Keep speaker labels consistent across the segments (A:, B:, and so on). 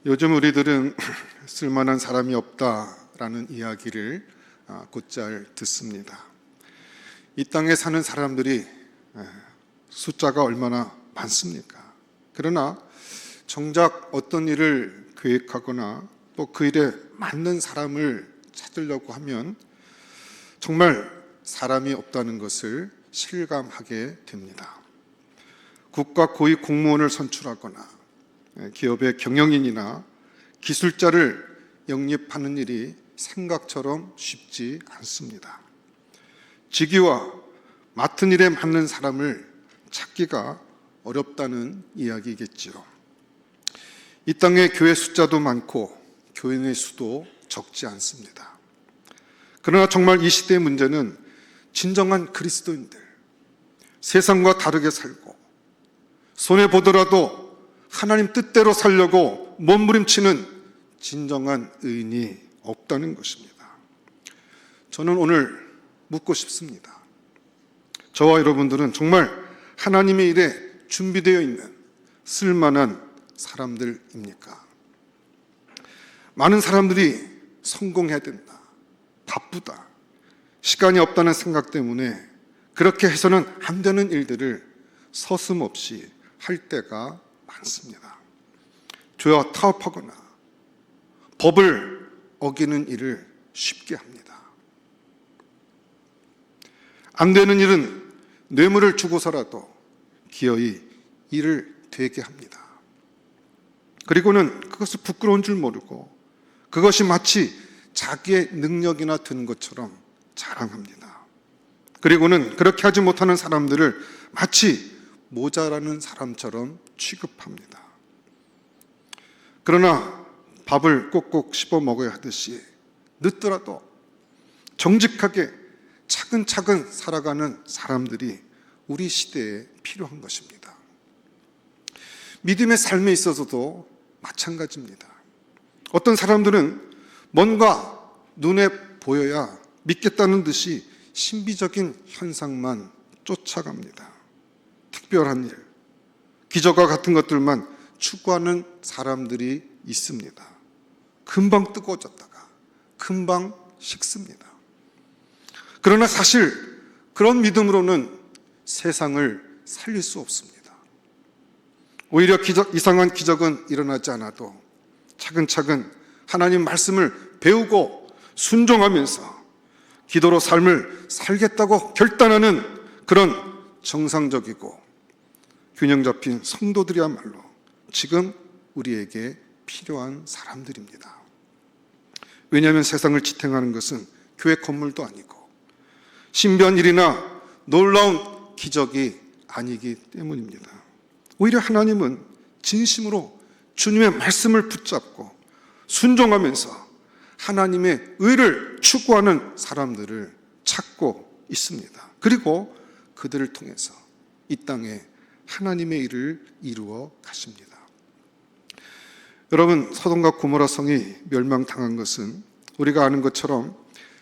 A: 요즘 우리들은 쓸만한 사람이 없다라는 이야기를 곧잘 듣습니다. 이 땅에 사는 사람들이 숫자가 얼마나 많습니까? 그러나 정작 어떤 일을 계획하거나 또 그 일에 맞는 사람을 찾으려고 하면 정말 사람이 없다는 것을 실감하게 됩니다. 국가 고위 공무원을 선출하거나 기업의 경영인이나 기술자를 영입하는 일이 생각처럼 쉽지 않습니다. 직위와 맡은 일에 맞는 사람을 찾기가 어렵다는 이야기겠지요. 이 땅에 교회 숫자도 많고 교인의 수도 적지 않습니다. 그러나 정말 이 시대의 문제는 진정한 그리스도인들, 세상과 다르게 살고 손해보더라도 하나님 뜻대로 살려고 몸부림치는 진정한 의인이 없다는 것입니다. 저는 오늘 묻고 싶습니다. 저와 여러분들은 정말 하나님의 일에 준비되어 있는 쓸만한 사람들입니까? 많은 사람들이 성공해야 된다, 바쁘다, 시간이 없다는 생각 때문에 그렇게 해서는 안 되는 일들을 서슴없이 할 때가 많습니다. 죄와 타협하거나 법을 어기는 일을 쉽게 합니다. 안 되는 일은 뇌물을 주고서라도 기어이 일을 되게 합니다. 그리고는 그것을 부끄러운 줄 모르고 그것이 마치 자기의 능력이나 든 것처럼 자랑합니다. 그리고는 그렇게 하지 못하는 사람들을 마치 모자라는 사람처럼 취급합니다. 그러나 밥을 꼭꼭 씹어 먹어야 하듯이 늦더라도 정직하게 차근차근 살아가는 사람들이 우리 시대에 필요한 것입니다. 믿음의 삶에 있어서도 마찬가지입니다. 어떤 사람들은 뭔가 눈에 보여야 믿겠다는 듯이 신비적인 현상만 쫓아갑니다. 특별한 일, 기적과 같은 것들만 추구하는 사람들이 있습니다. 금방 뜨거워졌다가 금방 식습니다. 그러나 사실 그런 믿음으로는 세상을 살릴 수 없습니다. 오히려 이상한 기적은 일어나지 않아도 차근차근 하나님 말씀을 배우고 순종하면서 기도로 삶을 살겠다고 결단하는 그런 정상적이고 균형 잡힌 성도들이야말로 지금 우리에게 필요한 사람들입니다. 왜냐하면 세상을 지탱하는 것은 교회 건물도 아니고 신변일이나 놀라운 기적이 아니기 때문입니다. 오히려 하나님은 진심으로 주님의 말씀을 붙잡고 순종하면서 하나님의 의를 추구하는 사람들을 찾고 있습니다. 그리고 그들을 통해서 이 땅에 하나님의 일을 이루어 가십니다. 여러분, 소돔과 고모라 성이 멸망당한 것은 우리가 아는 것처럼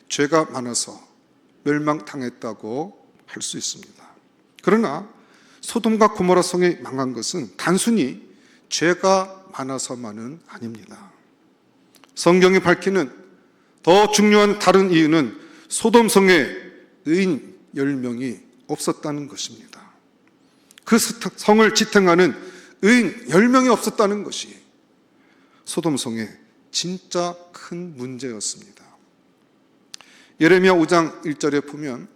A: 죄가 많아서 멸망당했다고 할 수 있습니다. 그러나 소돔과 고모라 성이 망한 것은 단순히 죄가 많아서만은 아닙니다. 성경이 밝히는 더 중요한 다른 이유는 소돔 성에 의인 10명이 없었다는 것입니다. 그 성을 지탱하는 의인 10명이 없었다는 것이 소돔 성의 진짜 큰 문제였습니다. 예레미야 5장 1절에 보면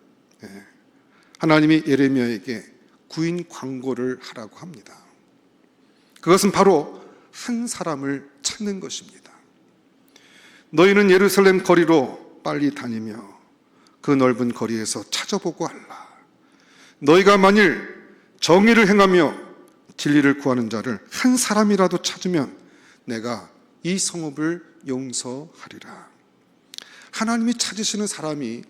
A: 하나님이 예레미야에게 구인 광고를 하라고 합니다. 그것은 바로 한 사람을 찾는 것입니다. 너희는 예루살렘 거리로 빨리 다니며 그 넓은 거리에서 찾아보고 알라. 너희가 만일 정의를 행하며 진리를 구하는 자를 한 사람이라도 찾으면 내가 이 성읍을 용서하리라. 하나님이 찾으시는 사람이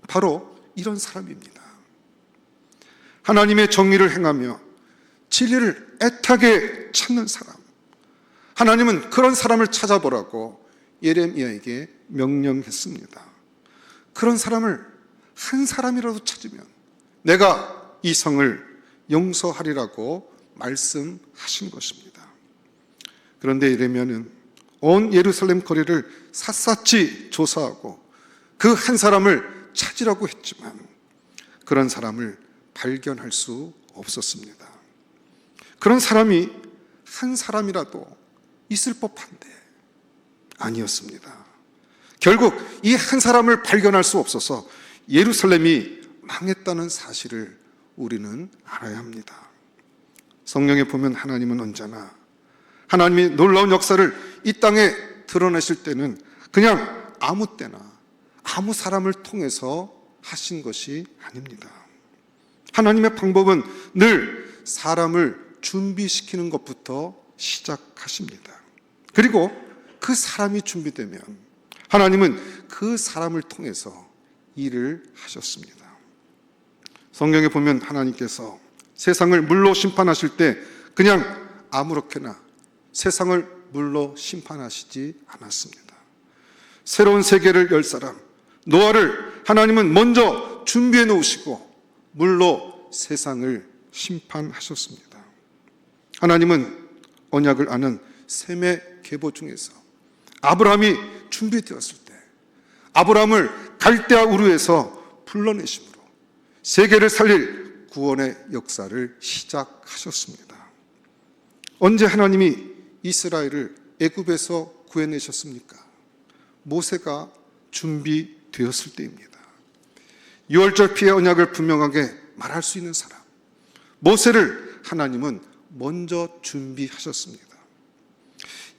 A: 바로 이런 사람입니다. 하나님의 정의를 행하며 진리를 애타게 찾는 사람. 하나님은 그런 사람을 찾아보라고 예레미야에게 명령했습니다. 그런 사람을 한 사람이라도 찾으면 내가 이 성을 용서하리라고 말씀하신 것입니다. 그런데 이르면은 온 예루살렘 거리를 샅샅이 조사하고 그 한 사람을 찾으라고 했지만 그런 사람을 발견할 수 없었습니다. 그런 사람이 한 사람이라도 있을 법한데 아니었습니다. 결국 이 한 사람을 발견할 수 없어서 예루살렘이 망했다는 사실을 우리는 알아야 합니다. 성경에 보면 하나님은 언제나 하나님이 놀라운 역사를 이 땅에 드러내실 때는 그냥 아무 때나 아무 사람을 통해서 하신 것이 아닙니다. 하나님의 방법은 늘 사람을 준비시키는 것부터 시작하십니다. 그리고 그 사람이 준비되면 하나님은 그 사람을 통해서 일을 하셨습니다. 성경에 보면 하나님께서 세상을 물로 심판하실 때 그냥 아무렇게나 세상을 물로 심판하시지 않았습니다. 새로운 세계를 열 사람 노아를 하나님은 먼저 준비해 놓으시고 물로 세상을 심판하셨습니다. 하나님은 언약을 아는 셈의 계보 중에서 아브라함이 준비되었을 때 아브라함을 갈대아 우르에서 불러내심으로 세계를 살릴 구원의 역사를 시작하셨습니다. 언제 하나님이 이스라엘을 애굽에서 구해내셨습니까? 모세가 준비되었을 때입니다. 유월절 피해 언약을 분명하게 말할 수 있는 사람 모세를 하나님은 먼저 준비하셨습니다.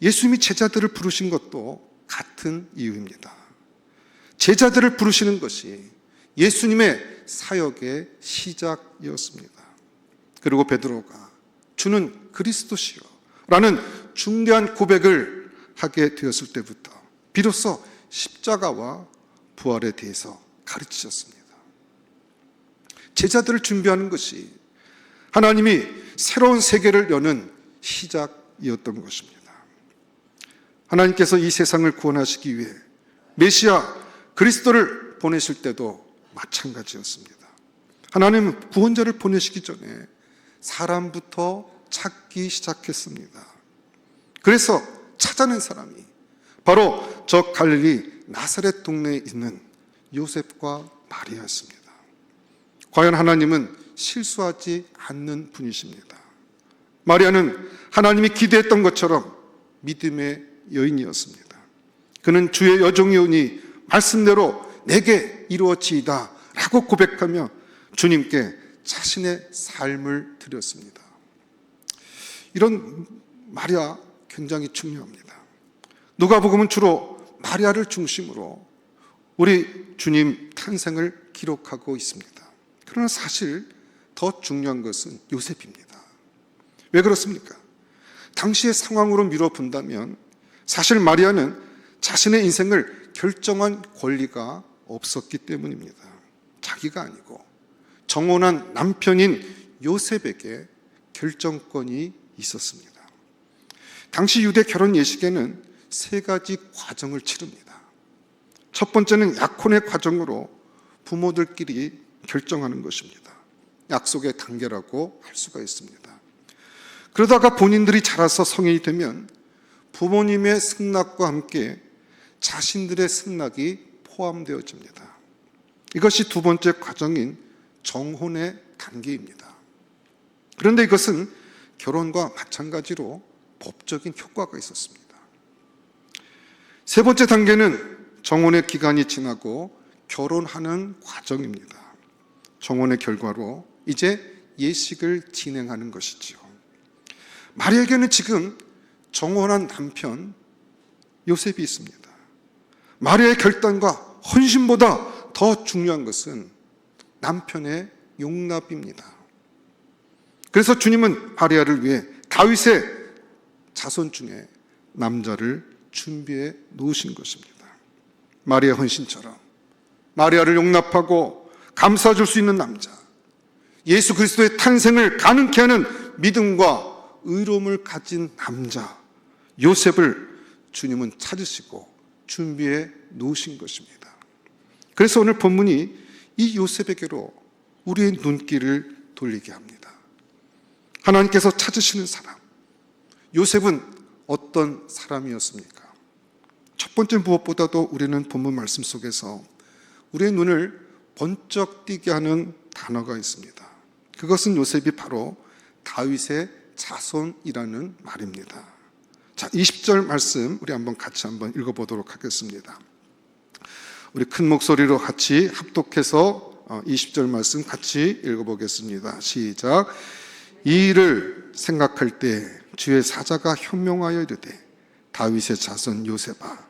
A: 예수님이 제자들을 부르신 것도 같은 이유입니다. 제자들을 부르시는 것이 예수님의 사역의 시작이었습니다. 그리고 베드로가 주는 그리스도시요 라는 중대한 고백을 하게 되었을 때부터 비로소 십자가와 부활에 대해서 가르치셨습니다. 제자들을 준비하는 것이 하나님이 새로운 세계를 여는 시작이었던 것입니다. 하나님께서 이 세상을 구원하시기 위해 메시아 그리스도를 보내실 때도 마찬가지였습니다. 하나님은 구원자를 보내시기 전에 사람부터 찾기 시작했습니다. 그래서 찾아낸 사람이 바로 저 갈릴리 나사렛 동네에 있는 요셉과 마리아였습니다. 과연 하나님은 실수하지 않는 분이십니다. 마리아는 하나님이 기대했던 것처럼 믿음의 여인이었습니다. 그는 주의 여종이오니 말씀대로 내게 이루어지이다 라고 고백하며 주님께 자신의 삶을 드렸습니다. 이런 마리아 굉장히 중요합니다. 누가복음은 주로 마리아를 중심으로 우리 주님 탄생을 기록하고 있습니다. 그러나 사실 더 중요한 것은 요셉입니다. 왜 그렇습니까? 당시의 상황으로 미뤄본다면 사실 마리아는 자신의 인생을 결정한 권리가 없었기 때문입니다. 자기가 아니고 정혼한 남편인 요셉에게 결정권이 있었습니다. 당시 유대 결혼 예식에는 세 가지 과정을 치릅니다. 첫 번째는 약혼의 과정으로 부모들끼리 결정하는 것입니다. 약속의 단계라고 할 수가 있습니다. 그러다가 본인들이 자라서 성인이 되면 부모님의 승낙과 함께 자신들의 승낙이 포함되어집니다. 이것이 두 번째 과정인 정혼의 단계입니다. 그런데 이것은 결혼과 마찬가지로 법적인 효과가 있었습니다. 세 번째 단계는 정혼의 기간이 지나고 결혼하는 과정입니다. 정혼의 결과로 이제 예식을 진행하는 것이지요. 마리아에게는 지금 정혼한 남편 요셉이 있습니다. 마리아의 결단과 헌신보다 더 중요한 것은 남편의 용납입니다. 그래서 주님은 마리아를 위해 다윗의 자손 중에 남자를 준비해 놓으신 것입니다. 마리아 헌신처럼 마리아를 용납하고 감싸줄 수 있는 남자, 예수 그리스도의 탄생을 가능케 하는 믿음과 의로움을 가진 남자 요셉을 주님은 찾으시고 준비해 놓으신 것입니다. 그래서 오늘 본문이 이 요셉에게로 우리의 눈길을 돌리게 합니다. 하나님께서 찾으시는 사람, 요셉은 어떤 사람이었습니까? 첫 번째 무엇보다도 우리는 본문 말씀 속에서 우리의 눈을 번쩍 띄게 하는 단어가 있습니다. 그것은 요셉이 바로 다윗의 자손이라는 말입니다. 자, 20절 말씀 우리 같이 한번 읽어보도록 하겠습니다. 우리 큰 목소리로 같이 합독해서 20절 말씀 같이 읽어보겠습니다. 시작. 이 일을 생각할 때 주의 사자가 현명하여 이르되 다윗의 자손 요셉아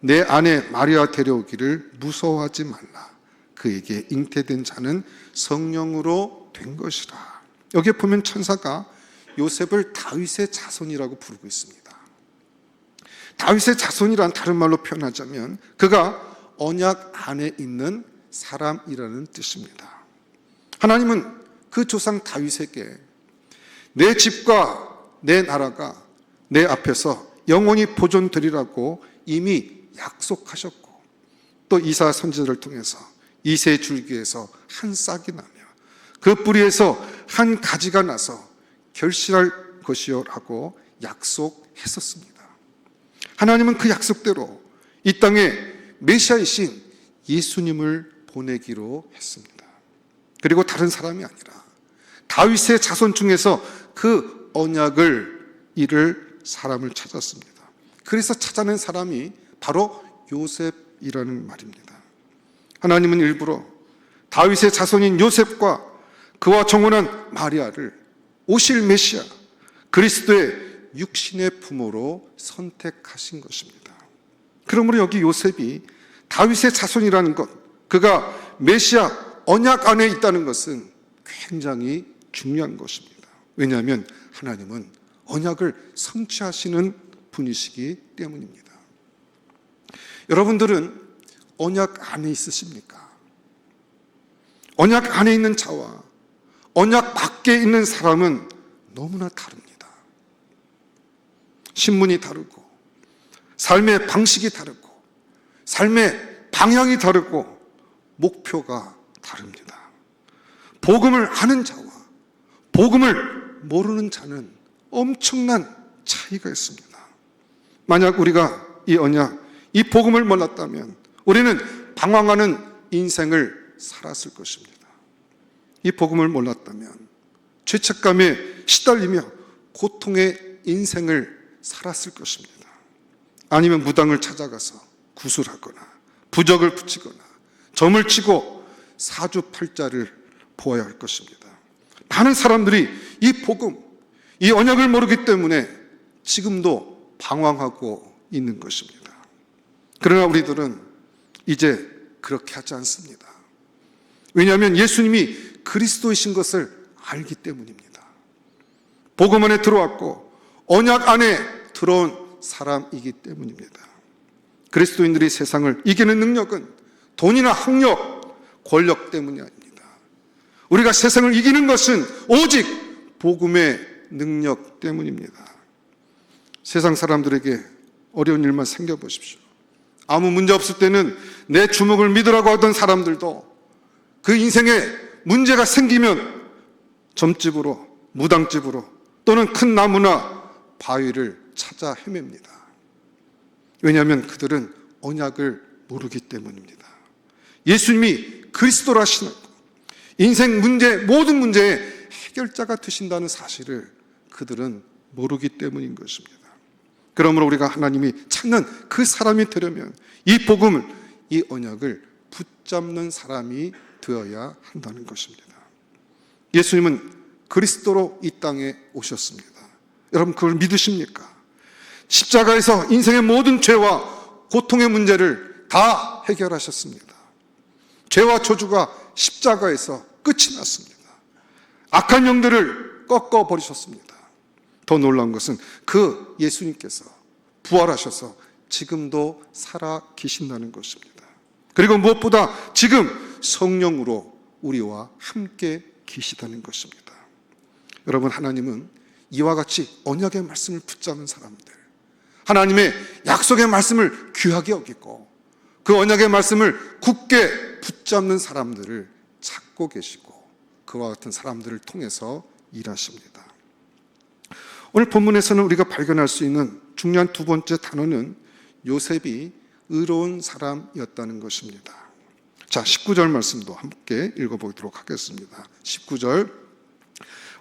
A: 내 아내 마리아 데려오기를 무서워하지 말라. 그에게 잉태된 자는 성령으로 된 것이라. 여기에 보면 천사가 요셉을 다윗의 자손이라고 부르고 있습니다. 다윗의 자손이란 다른 말로 표현하자면 그가 언약 안에 있는 사람이라는 뜻입니다. 하나님은 그 조상 다윗에게 내 집과 내 나라가 내 앞에서 영원히 보존되리라고 이미 약속하셨고 또 이사야 선지자를 통해서 이새 줄기에서 한 싹이 나며 그 뿌리에서 한 가지가 나서 결실할 것이요라고 약속했었습니다. 하나님은 그 약속대로 이 땅에 메시아이신 예수님을 보내기로 했습니다. 그리고 다른 사람이 아니라 다윗의 자손 중에서 그 언약을 이룰 사람을 찾았습니다. 그래서 찾아낸 사람이 바로 요셉이라는 말입니다. 하나님은 일부러 다윗의 자손인 요셉과 그와 정혼한 마리아를 오실 메시아 그리스도의 육신의 부모로 선택하신 것입니다. 그러므로 여기 요셉이 다윗의 자손이라는 것, 그가 메시아 언약 안에 있다는 것은 굉장히 중요한 것입니다. 왜냐하면 하나님은 언약을 성취하시는 분이시기 때문입니다. 여러분들은 언약 안에 있으십니까? 언약 안에 있는 자와 언약 밖에 있는 사람은 너무나 다릅니다. 신문이 다르고 삶의 방식이 다르고 삶의 방향이 다르고 목표가 다릅니다. 복음을 아는 자와 복음을 모르는 자는 엄청난 차이가 있습니다. 만약 우리가 이 언약, 이 복음을 몰랐다면 우리는 방황하는 인생을 살았을 것입니다. 이 복음을 몰랐다면 죄책감에 시달리며 고통의 인생을 살았을 것입니다. 아니면 무당을 찾아가서 구술하거나 부적을 붙이거나 점을 치고 사주팔자를 보아야 할 것입니다. 많은 사람들이 이 복음, 이 언약을 모르기 때문에 지금도 방황하고 있는 것입니다. 그러나 우리들은 이제 그렇게 하지 않습니다. 왜냐하면 예수님이 그리스도이신 것을 알기 때문입니다. 복음 안에 들어왔고 언약 안에 들어온 사람이기 때문입니다. 그리스도인들이 세상을 이기는 능력은 돈이나 학력, 권력 때문이 아닙니다. 우리가 세상을 이기는 것은 오직 복음의 능력 때문입니다. 세상 사람들에게 어려운 일만 생겨보십시오. 아무 문제 없을 때는 내 주먹을 믿으라고 하던 사람들도 그 인생에 문제가 생기면 점집으로, 무당집으로 또는 큰 나무나 바위를 찾아 헤맵니다. 왜냐하면 그들은 언약을 모르기 때문입니다. 예수님이 그리스도라시는 인생 문제, 모든 문제의 해결자가 되신다는 사실을 그들은 모르기 때문인 것입니다. 그러므로 우리가 하나님이 찾는 그 사람이 되려면 이 복음을, 이 언약을 붙잡는 사람이 되어야 한다는 것입니다. 예수님은 그리스도로 이 땅에 오셨습니다. 여러분 그걸 믿으십니까? 십자가에서 인생의 모든 죄와 고통의 문제를 다 해결하셨습니다. 죄와 저주가 십자가에서 끝이 났습니다. 악한 영들을 꺾어버리셨습니다. 더 놀라운 것은 그 예수님께서 부활하셔서 지금도 살아 계신다는 것입니다. 그리고 무엇보다 지금 성령으로 우리와 함께 계시다는 것입니다. 여러분 하나님은 이와 같이 언약의 말씀을 붙잡는 사람들, 하나님의 약속의 말씀을 귀하게 여기고 그 언약의 말씀을 굳게 붙잡는 사람들을 찾고 계시고 그와 같은 사람들을 통해서 일하십니다. 오늘 본문에서는 우리가 발견할 수 있는 중요한 두 번째 단어는 요셉이 의로운 사람이었다는 것입니다. 자, 19절 말씀도 함께 읽어보도록 하겠습니다. 19절,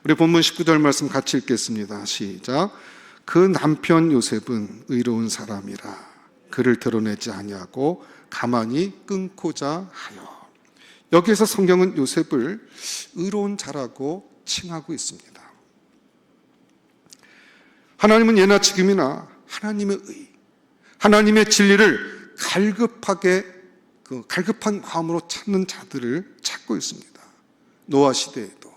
A: 우리 본문 19절 말씀 같이 읽겠습니다. 시작. 그 남편 요셉은 의로운 사람이라 그를 드러내지 아니하고 가만히 끊고자 하여. 여기에서 성경은 요셉을 의로운 자라고 칭하고 있습니다. 하나님은 예나 지금이나 하나님의 의, 하나님의 진리를 갈급한 마음으로 찾는 자들을 찾고 있습니다. 노아 시대에도,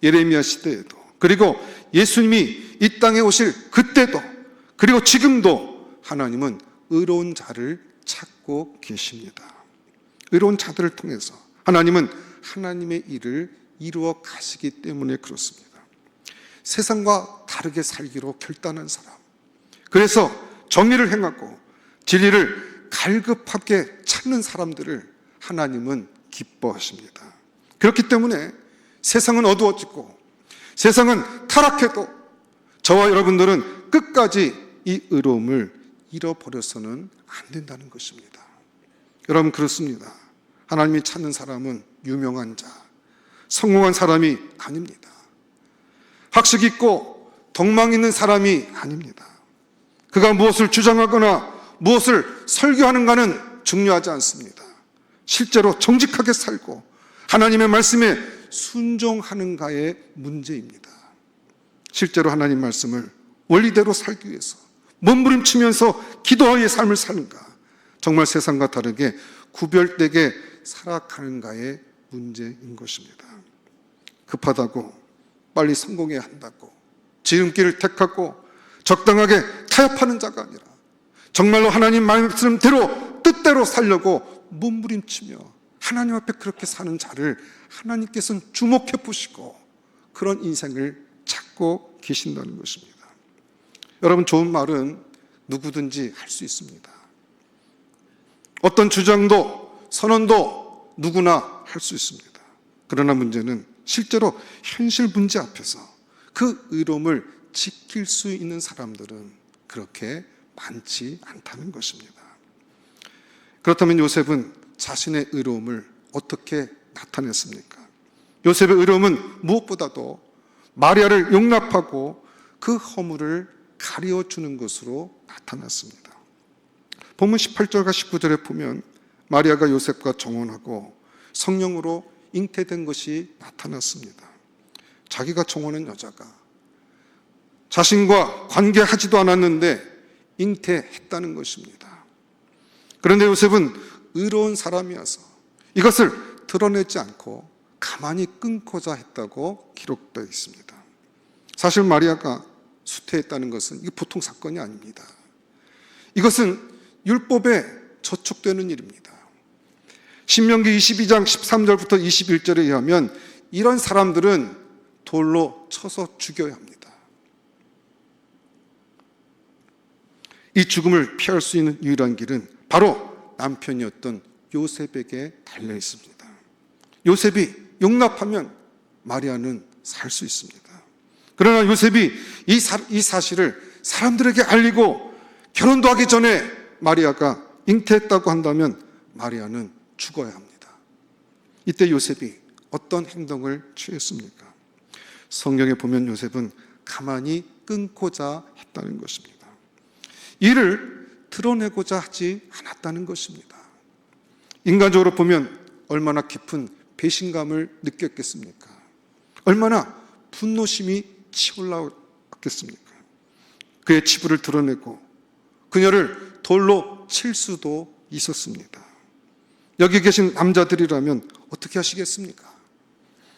A: 예레미야 시대에도, 그리고 예수님이 이 땅에 오실 그때도, 그리고 지금도 하나님은 의로운 자를 찾고 계십니다. 의로운 자들을 통해서 하나님은 하나님의 일을 이루어 가시기 때문에 그렇습니다. 세상과 다르게 살기로 결단한 사람, 그래서 정의를 행하고 진리를 갈급하게 찾는 사람들을 하나님은 기뻐하십니다. 그렇기 때문에 세상은 어두워지고 세상은 타락해도 저와 여러분들은 끝까지 이 의로움을 잃어버려서는 안 된다는 것입니다. 여러분, 그렇습니다. 하나님이 찾는 사람은 유명한 자, 성공한 사람이 아닙니다. 학식 있고 덕망 있는 사람이 아닙니다. 그가 무엇을 주장하거나 무엇을 설교하는가는 중요하지 않습니다. 실제로 정직하게 살고 하나님의 말씀에 순종하는가의 문제입니다. 실제로 하나님 말씀을 원리대로 살기 위해서 몸부림치면서 기도의 삶을 사는가, 정말 세상과 다르게 구별되게 살아가는가의 문제인 것입니다. 급하다고, 빨리 성공해야 한다고, 지름길을 택하고 적당하게 타협하는 자가 아니라 정말로 하나님 말씀대로 뜻대로 살려고 몸부림치며 하나님 앞에 그렇게 사는 자를 하나님께서는 주목해 보시고 그런 인생을 찾고 계신다는 것입니다. 여러분, 좋은 말은 누구든지 할 수 있습니다. 어떤 주장도 선언도 누구나 할 수 있습니다. 그러나 문제는 실제로 현실 문제 앞에서 그 의로움을 지킬 수 있는 사람들은 그렇게 많지 않다는 것입니다. 그렇다면 요셉은 자신의 의로움을 어떻게 나타냈습니까? 요셉의 의로움은 무엇보다도 마리아를 용납하고 그 허물을 가려주는 것으로 나타났습니다. 본문 18절과 19절에 보면 마리아가 요셉과 정혼하고 성령으로 잉태된 것이 나타났습니다. 자기가 정혼한 여자가 자신과 관계하지도 않았는데 잉태했다는 것입니다. 그런데 요셉은 의로운 사람이어서 이것을 드러내지 않고 가만히 끊고자 했다고 기록되어 있습니다. 사실 마리아가 수태했다는 것은 이게 보통 사건이 아닙니다. 이것은 율법에 저촉되는 일입니다. 신명기 22장 13절부터 21절에 의하면 이런 사람들은 돌로 쳐서 죽여야 합니다. 이 죽음을 피할 수 있는 유일한 길은 바로 남편이었던 요셉에게 달려 있습니다. 요셉이 용납하면 마리아는 살 수 있습니다. 그러나 요셉이 이 사실을 사람들에게 알리고 결혼도 하기 전에 마리아가 잉태했다고 한다면 마리아는 죽어야 합니다. 이때 요셉이 어떤 행동을 취했습니까? 성경에 보면 요셉은 가만히 끊고자 했다는 것입니다. 이를 드러내고자 하지 않았다는 것입니다. 인간적으로 보면 얼마나 깊은 배신감을 느꼈겠습니까? 얼마나 분노심이 치올라왔겠습니까? 그의 치부를 드러내고 그녀를 돌로 칠 수도 있었습니다. 여기 계신 남자들이라면 어떻게 하시겠습니까?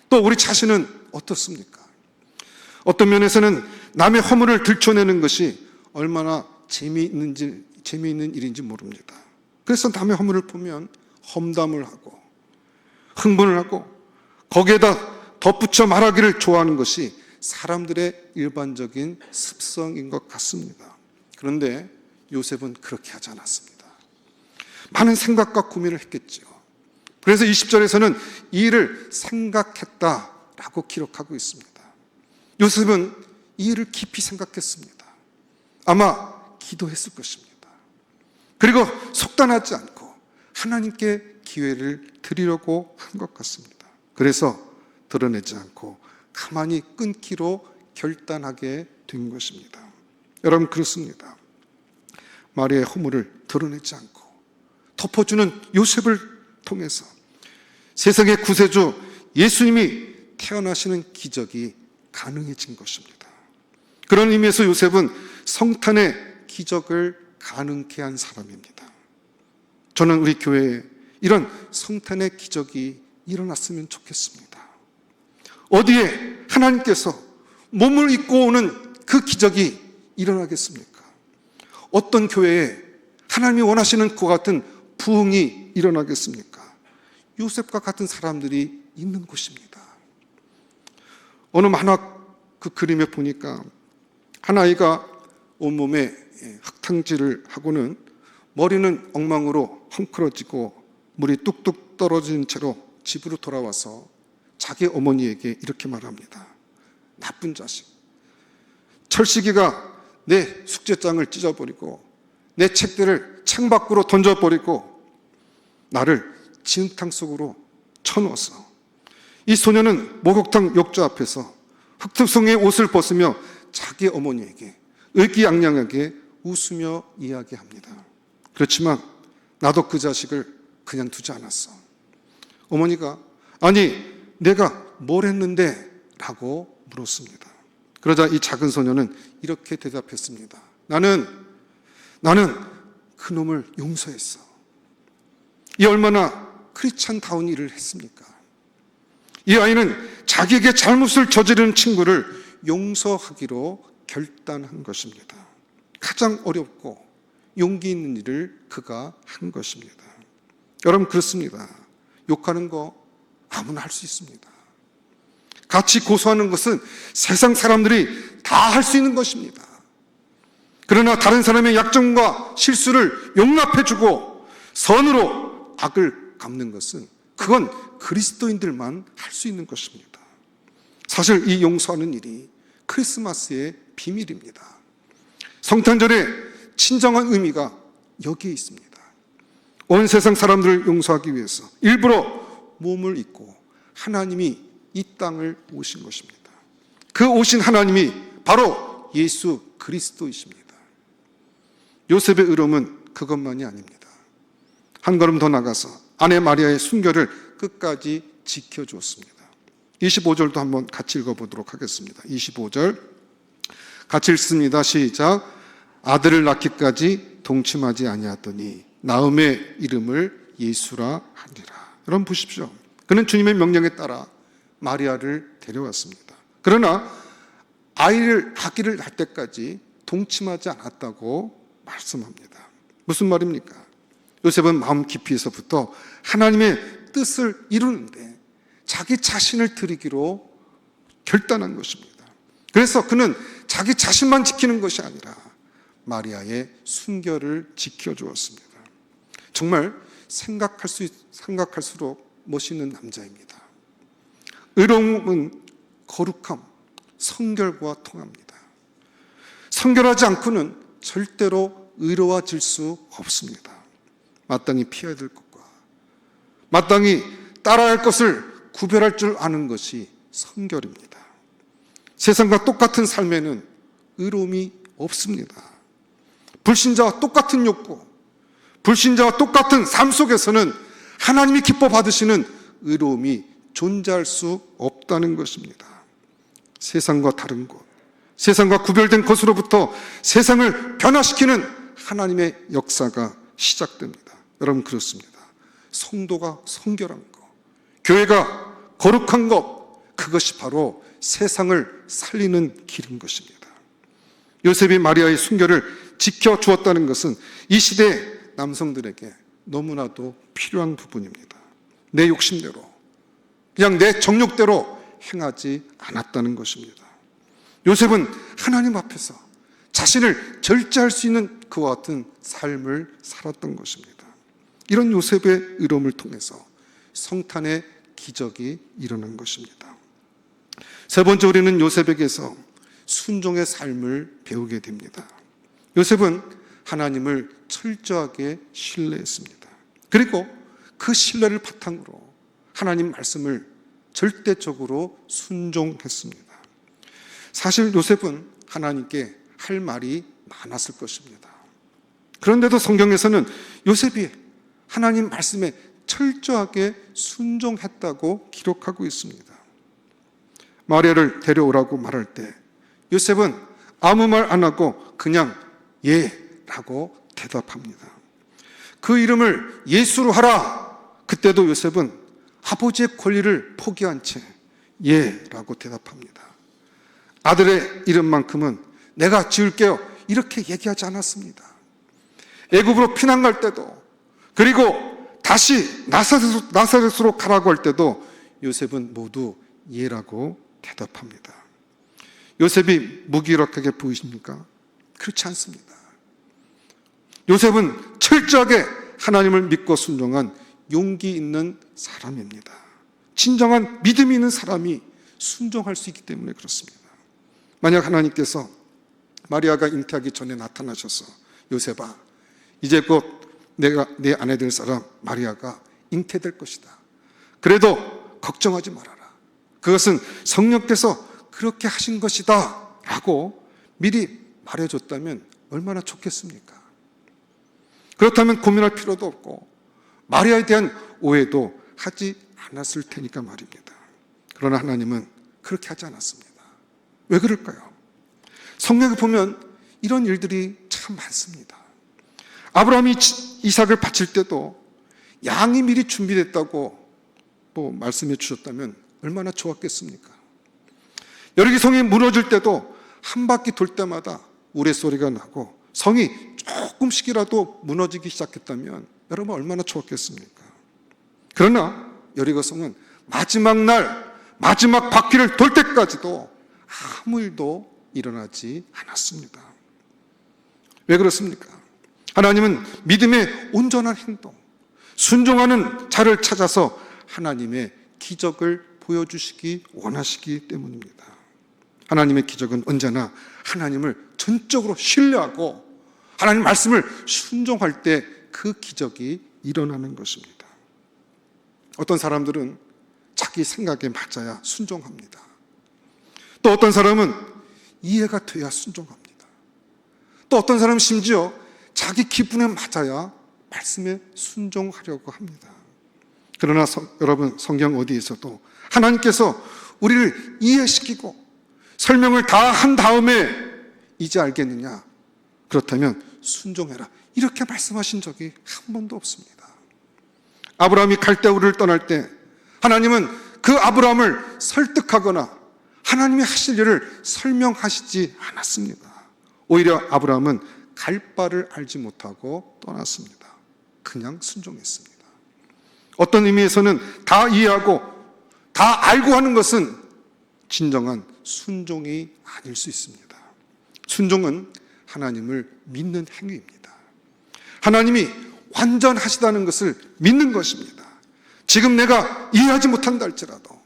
A: 또 우리 자신은 어떻습니까? 어떤 면에서는 남의 허물을 들춰내는 것이 얼마나 재미있는 일인지 모릅니다. 그래서 남의 허물을 보면 험담을 하고 흥분을 하고 거기에다 덧붙여 말하기를 좋아하는 것이 사람들의 일반적인 습성인 것 같습니다. 그런데 요셉은 그렇게 하지 않았습니다. 많은 생각과 고민을 했겠죠. 그래서 20절에서는 이 일을 생각했다라고 기록하고 있습니다. 요셉은 이 일을 깊이 생각했습니다. 아마 기도했을 것입니다. 그리고 속단하지 않고 하나님께 기회를 드리려고 한 것 같습니다. 그래서 드러내지 않고 가만히 끊기로 결단하게 된 것입니다. 여러분, 그렇습니다. 마리아의 허물을 드러내지 않고 덮어주는 요셉을 통해서 세상의 구세주 예수님이 태어나시는 기적이 가능해진 것입니다. 그런 의미에서 요셉은 성탄의 기적을 가능케 한 사람입니다. 저는 우리 교회에 이런 성탄의 기적이 일어났으면 좋겠습니다. 어디에 하나님께서 몸을 입고 오는 그 기적이 일어나겠습니까? 어떤 교회에 하나님이 원하시는 그와 같은 부흥이 일어나겠습니까? 요셉과 같은 사람들이 있는 곳입니다. 어느 만화 그 그림에 보니까 한 아이가 온몸에 흙탕질을 하고는 머리는 엉망으로 헝클어지고 물이 뚝뚝 떨어진 채로 집으로 돌아와서 자기 어머니에게 이렇게 말합니다. 나쁜 자식, 철식이가 내 숙제장을 찢어버리고 내 책들을 창밖으로 던져버리고 나를 진흙탕 속으로 쳐넣었어. 이 소녀는 목욕탕 욕조 앞에서 흙투성이의 옷을 벗으며 자기 어머니에게 의기양양하게 웃으며 이야기합니다. 그렇지만 나도 그 자식을 그냥 두지 않았어. 어머니가 아니 내가 뭘 했는데? 라고 물었습니다. 그러자 이 작은 소녀는 이렇게 대답했습니다. 나는 그놈을 용서했어. 이 얼마나 크리스찬다운 일을 했습니까? 이 아이는 자기에게 잘못을 저지른 친구를 용서하기로 결단한 것입니다. 가장 어렵고 용기 있는 일을 그가 한 것입니다. 여러분, 그렇습니다. 욕하는 거 아무나 할 수 있습니다. 같이 고소하는 것은 세상 사람들이 다 할 수 있는 것입니다. 그러나 다른 사람의 약점과 실수를 용납해주고 선으로 악을 갚는 것은 그건 그리스도인들만 할 수 있는 것입니다. 사실 이 용서하는 일이 크리스마스의 비밀입니다. 성탄절의 진정한 의미가 여기에 있습니다. 온 세상 사람들을 용서하기 위해서 일부러 몸을 입고 하나님이 이 땅을 오신 것입니다. 그 오신 하나님이 바로 예수 그리스도이십니다. 요셉의 의로움은 그것만이 아닙니다. 한 걸음 더 나가서 아내 마리아의 순결을 끝까지 지켜주었습니다. 25절도 한번 같이 읽어보도록 하겠습니다. 25절 같이 읽습니다. 시작. 아들을 낳기까지 동침하지 아니하더니 나음의 이름을 예수라 하니라. 여러분 보십시오. 그는 주님의 명령에 따라 마리아를 데려왔습니다. 그러나 아이를 아기를 낳을 때까지 동침하지 않았다고 말씀합니다. 무슨 말입니까? 요셉은 마음 깊이에서부터 하나님의 뜻을 이루는데 자기 자신을 드리기로 결단한 것입니다. 그래서 그는 자기 자신만 지키는 것이 아니라 마리아의 순결을 지켜주었습니다. 정말 생각할수록 멋있는 남자입니다. 의로움은 거룩함, 성결과 통합니다. 성결하지 않고는 절대로 의로워질 수 없습니다. 마땅히 피해야 될 것과 마땅히 따라야 할 것을 구별할 줄 아는 것이 성결입니다. 세상과 똑같은 삶에는 의로움이 없습니다. 불신자와 똑같은 욕구, 불신자와 똑같은 삶 속에서는 하나님이 기뻐 받으시는 의로움이 존재할 수 없다는 것입니다. 세상과 다른 것, 세상과 구별된 것으로부터 세상을 변화시키는 하나님의 역사가 시작됩니다. 여러분 그렇습니다. 성도가 성결한 것, 교회가 거룩한 것, 그것이 바로 세상을 살리는 길인 것입니다. 요셉이 마리아의 순결을 지켜주었다는 것은 이 시대 남성들에게 너무나도 필요한 부분입니다. 내 욕심대로, 그냥 내 정욕대로 행하지 않았다는 것입니다. 요셉은 하나님 앞에서 자신을 절제할 수 있는 그와 같은 삶을 살았던 것입니다. 이런 요셉의 의로움을 통해서 성탄의 기적이 일어난 것입니다. 세 번째, 우리는 요셉에게서 순종의 삶을 배우게 됩니다. 요셉은 하나님을 철저하게 신뢰했습니다. 그리고 그 신뢰를 바탕으로 하나님 말씀을 절대적으로 순종했습니다. 사실 요셉은 하나님께 할 말이 많았을 것입니다. 그런데도 성경에서는 요셉이 하나님 말씀에 철저하게 순종했다고 기록하고 있습니다. 마리아를 데려오라고 말할 때 요셉은 아무 말 안 하고 그냥 예라고 대답합니다. 그 이름을 예수로 하라. 그때도 요셉은 아버지의 권리를 포기한 채 예라고 대답합니다. 아들의 이름만큼은 내가 지을게요. 이렇게 얘기하지 않았습니다. 애굽으로 피난 갈 때도, 그리고 다시 나사렛으로 가라고 할 때도 요셉은 모두 예라고 대답합니다. 요셉이 무기력하게 보이십니까? 그렇지 않습니다. 요셉은 철저하게 하나님을 믿고 순종한 용기 있는 사람입니다. 진정한 믿음이 있는 사람이 순종할 수 있기 때문에 그렇습니다. 만약 하나님께서 마리아가 잉태하기 전에 나타나셔서 요셉아, 이제 곧 내가 내 아내 될 사람 마리아가 잉태될 것이다. 그래도 걱정하지 말아라. 그것은 성령께서 그렇게 하신 것이다 라고 미리 말해줬다면 얼마나 좋겠습니까? 그렇다면 고민할 필요도 없고 마리아에 대한 오해도 하지 않았을 테니까 말입니다. 그러나 하나님은 그렇게 하지 않았습니다. 왜 그럴까요? 성경에 보면 이런 일들이 참 많습니다. 아브라함이 이삭을 바칠 때도 양이 미리 준비됐다고 말씀해 주셨다면 얼마나 좋았겠습니까? 여리고성이 무너질 때도 한 바퀴 돌 때마다 우레소리가 나고 성이 조금씩이라도 무너지기 시작했다면 여러분 얼마나 좋았겠습니까? 그러나 여리고성은 마지막 날, 마지막 바퀴를 돌 때까지도 아무 일도 일어나지 않았습니다. 왜 그렇습니까? 하나님은 믿음의 온전한 행동, 순종하는 자를 찾아서 하나님의 기적을 보여주시기 원하시기 때문입니다. 하나님의 기적은 언제나 하나님을 전적으로 신뢰하고 하나님 말씀을 순종할 때 그 기적이 일어나는 것입니다. 어떤 사람들은 자기 생각에 맞아야 순종합니다. 또 어떤 사람은 이해가 돼야 순종합니다. 또 어떤 사람은 심지어 자기 기분에 맞아야 말씀에 순종하려고 합니다. 그러나 여러분, 성경 어디에서도 하나님께서 우리를 이해시키고 설명을 다 한 다음에 이제 알겠느냐? 그렇다면 순종해라. 이렇게 말씀하신 적이 한 번도 없습니다. 아브라함이 갈대우를 떠날 때 하나님은 그 아브라함을 설득하거나 하나님이 하실 일을 설명하시지 않았습니다. 오히려 아브라함은 갈 바를 알지 못하고 떠났습니다. 그냥 순종했습니다. 어떤 의미에서는 다 이해하고 다 알고 하는 것은 진정한 순종이 아닐 수 있습니다. 순종은 하나님을 믿는 행위입니다. 하나님이 완전하시다는 것을 믿는 것입니다. 지금 내가 이해하지 못한다 할지라도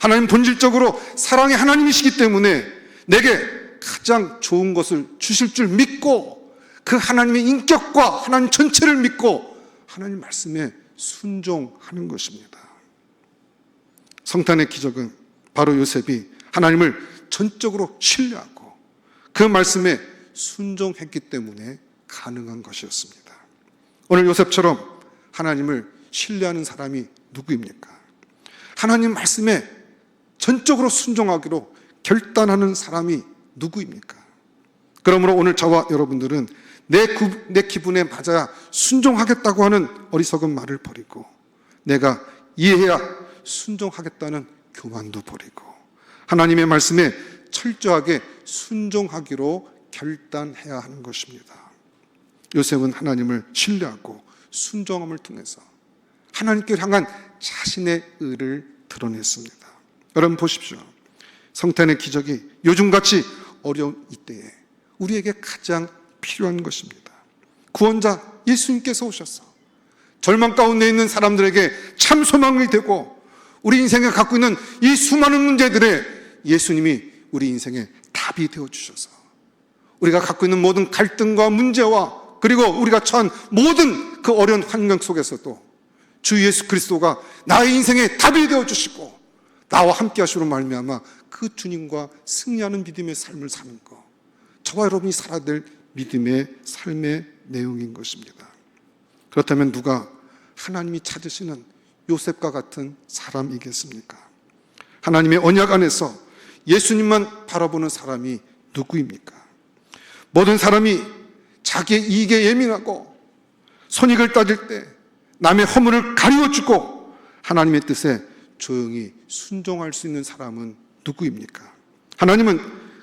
A: 하나님 본질적으로 사랑의 하나님이시기 때문에 내게 가장 좋은 것을 주실 줄 믿고 그 하나님의 인격과 하나님 전체를 믿고 하나님 말씀에 순종하는 것입니다. 성탄의 기적은 바로 요셉이 하나님을 전적으로 신뢰하고 그 말씀에 순종했기 때문에 가능한 것이었습니다. 오늘 요셉처럼 하나님을 신뢰하는 사람이 누구입니까? 하나님 말씀에 전적으로 순종하기로 결단하는 사람이 누구입니까? 그러므로 오늘 저와 여러분들은 내 기분에 맞아야 순종하겠다고 하는 어리석은 말을 버리고 내가 이해해야 순종하겠다는 교만도 버리고 하나님의 말씀에 철저하게 순종하기로 결단해야 하는 것입니다. 요셉은 하나님을 신뢰하고 순종함을 통해서 하나님께 향한 자신의 의를 드러냈습니다. 여러분 보십시오. 성탄의 기적이 요즘같이 어려운 이때에 우리에게 가장 필요한 것입니다. 구원자 예수님께서 오셔서 절망 가운데 있는 사람들에게 참 소망이 되고 우리 인생에 갖고 있는 이 수많은 문제들에 예수님이 우리 인생의 답이 되어주셔서 우리가 갖고 있는 모든 갈등과 문제와 그리고 우리가 처한 모든 그 어려운 환경 속에서도 주 예수 그리스도가 나의 인생의 답이 되어 주시고 나와 함께 하시로 말미암아 그 주님과 승리하는 믿음의 삶을 사는 것, 저와 여러분이 살아야 될 믿음의 삶의 내용인 것입니다. 그렇다면 누가 하나님이 찾으시는 요셉과 같은 사람이겠습니까? 하나님의 언약 안에서 예수님만 바라보는 사람이 누구입니까? 모든 사람이 자기의 이익에 예민하고 손익을 따질 때 남의 허물을 가리워주고 하나님의 뜻에 조용히 순종할 수 있는 사람은 누구입니까? 하나님은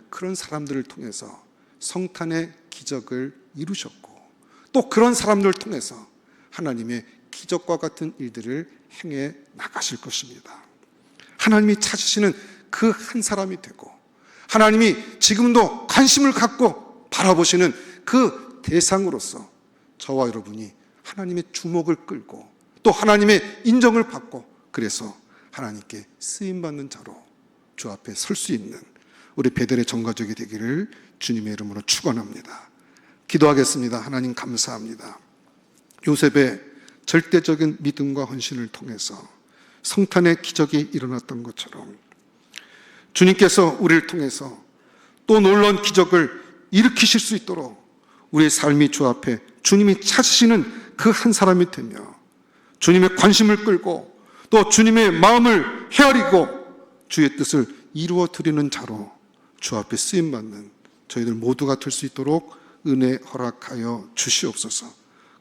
A: 그런 사람들을 통해서 성탄의 기적을 이루셨고 또 그런 사람들을 통해서 하나님의 기적과 같은 일들을 행해 나가실 것입니다. 하나님이 찾으시는 그 한 사람이 되고 하나님이 지금도 관심을 갖고 바라보시는 그 대상으로서 저와 여러분이 하나님의 주목을 끌고 또 하나님의 인정을 받고 그래서 하나님께 쓰임받는 자로 주 앞에 설 수 있는 우리 베델의 전가족이 되기를 주님의 이름으로 축원합니다. 기도하겠습니다. 하나님 감사합니다. 요셉의 절대적인 믿음과 헌신을 통해서 성탄의 기적이 일어났던 것처럼 주님께서 우리를 통해서 또 놀라운 기적을 일으키실 수 있도록 우리의 삶이 주 앞에 주님이 찾으시는 그 한 사람이 되며 주님의 관심을 끌고 또 주님의 마음을 헤아리고 주의 뜻을 이루어 드리는 자로 주 앞에 쓰임받는 저희들 모두가 될 수 있도록 은혜 허락하여 주시옵소서.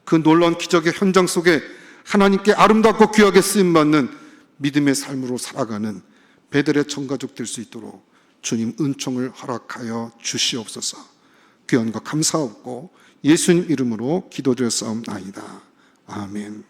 A: 그 놀라운 기적의 현장 속에 하나님께 아름답고 귀하게 쓰임받는 믿음의 삶으로 살아가는 베델의 전가족 될 수 있도록 주님 은총을 허락하여 주시옵소서. 귀한 것 감사하고 예수님 이름으로 기도드렸사옵나이다. 아멘.